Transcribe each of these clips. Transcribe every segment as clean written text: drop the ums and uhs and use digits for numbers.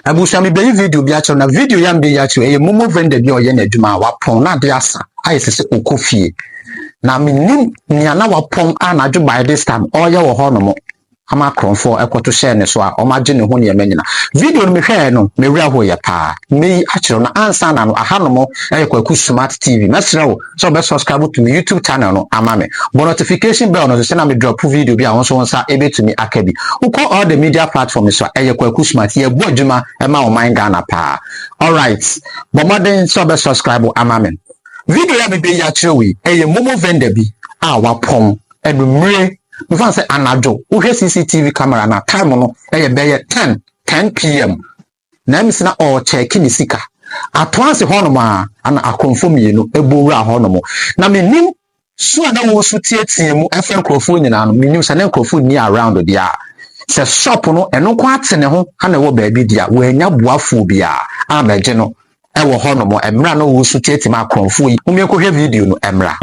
Abusa mi be video bi acho na video yam de ya cho e MoMo vendor bi o ye na adwuma wa pon na de asa aye sese okofie na menim nia na wa pon anadwo by this time oye wo ho no mo ama kronfo ekoto share ne so a o ma gye ne ho ne emanyina video no me hwe no me wura ho ye pa me akiro na ansa na no aha no mo KwakuSmart TV mesre wo so be subscribe to my YouTube channel no ama me but notification bell no so na me drop video bi a won so nsa ebetumi akabi uko all the media platforms so KwakuSmart ye bo adwuma e ma o man Ghana pa all right but modern so be subscribe ama me video ya me be ya kire we MoMo vendor bi a wa pon edumre me fan say anadwo wo hwe CCTV camera na time no be 10 p.m. na misina o check ni sika atwanse honoma ana akonfo mienu ebowura honomo na menim so na wo so tietie mu efen krofo nyina no menim sa na krofo ni around dia se shop no eno kwa atene ho ana wo baabi dia wo anya boafo bia abeje no ewo honomo emra no wo so tietie ma akonfo yi umie ko hwe video no emra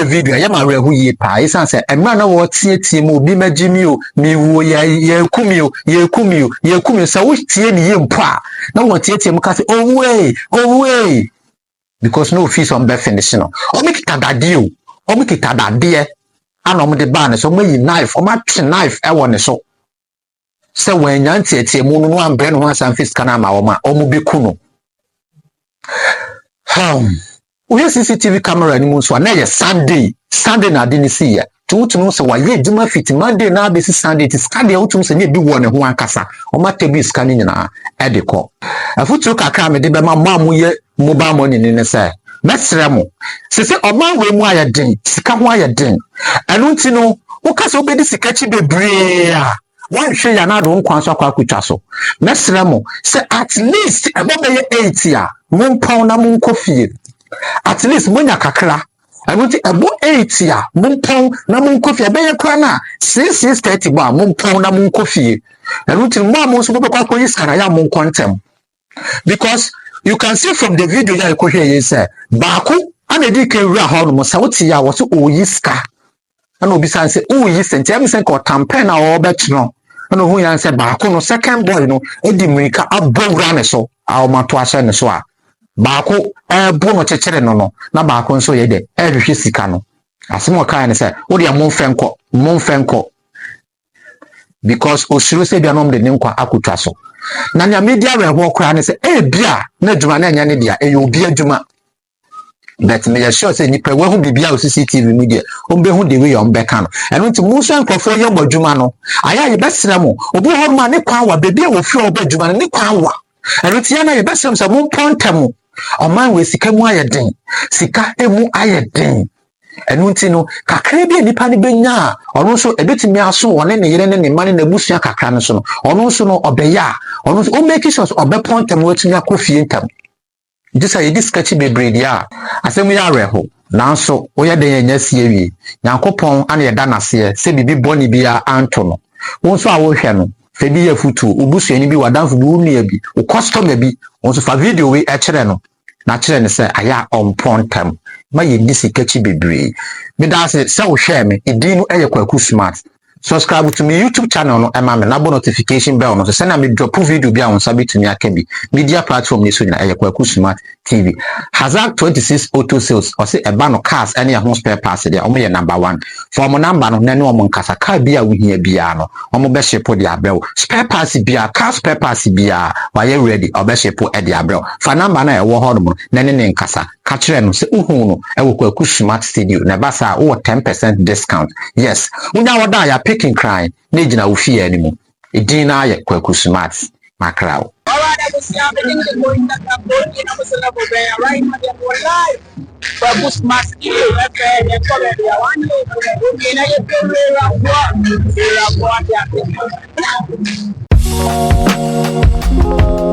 video ya ma rehu yi pa isan se emra na wo tie mu obi magimi o mi wo ye kumi sa wo tie ni ye mpa na wo tie mu ka se oh way because no fees on be finish no o make tadade o make tadade ana o me de ba ne so mayi knife o ma twe knife e wo ne so se wanya tie mu no ambre no asan fis kana ma o mu beku no we CCTV camera ni mu so na ye Sunday na de ni see ya tutu so wa ye djuma fit Monday na be Sunday ti Sunday utum se ne bi wo ne ho ankasa o ma tebi scan nyina e de ko afutu kakra me de be ma mamu ye mobile money ni ne say mesre mo se o ma we mu ayeden sika ho ayeden anu nti no wo ka so be di sika chi bebre a wan hwe ya na do nkwan so akwa so mesre mo se at least e be 8 a mo pon na mo nkofie at least monya kakra anuti ebo 8 a mumpon na munkofi abeye kwa na 6:30 ba mumpon na munkofi anuti mo so be kwa yiskara ya munkontem because you can see from the video ya ko hwe ye say baako anedi kan wura ha no sa woti ya wo so oyiska ana obi san say oyi senti am sen ko campaign na o betno ana hu yan say baako no second boy no edi mrika abowra ne so a o mato ahye ne so a baako bo no chechere no na baako nso ye de ehwehwe sika no asemo kan ne say wo de monfenko because osuro se bia no de ne nkwa akotwa so na nya media we ho kra ne se bia na adwuma na nya ne dia obi adwuma but me sure say nipa we hu bibia o CCTV media o be hu de we yo mbeka no eno nti mu so nkofo ye gbadwuma no aya ye besra mo obi ho ma ne kwa wa bebia wo fi o badwuma ne kwa wa eno ti ya na ye besra so mo pontam o man we sika mu ayeden sika emu ayeden enu nti no kakra bi nipa ne benya ono so ebetimi aso wone ne yere ne ne mane na busua kakra ne so no ono so no obeya ono so o make sure obepontam watumi akofie ntam disa ye diskachi bebre dia asemu ya reho nanso oya den enya sie wi yankopon ana ye da nase se bibi boni bia anto no wonso a wo hwe no fe bi ya futu ubusua ni bi wadanfo bi unia bi o customer bi wonso fa video we e kire no na kire ne se aya on pontam ma ye diskachi bebre me da se wo hwe me edin no eye KwakuSmart. Subscribe to my YouTube channel no ema me na bo notification bell no so send me drop video bi a won sabi to me akabi media platform ni so na KwakuSmart TV Hazard 26 auto sales or say eba no cars any a home spare parts there omo ye number 1 for mo number no na ne omo nkasa car bi a wo hia bia no omo be ship di abel spare parts bia car spare parts bia wa ye ready obe ship e di abel for number na e wo ho no na ne nkasa ka kire no se uhu no e wo KwakuSmart studio na ba sa wo 10% discount yes unya woda ya picking crying na gina wo fie animu edin na ye KwakuSmart makrao. Alright, I was happening to go in that boat, you know, was a level there, right? And then we're live. KwakuSmart skill, that's it, that's all it is. One day, you know, you feel very rough,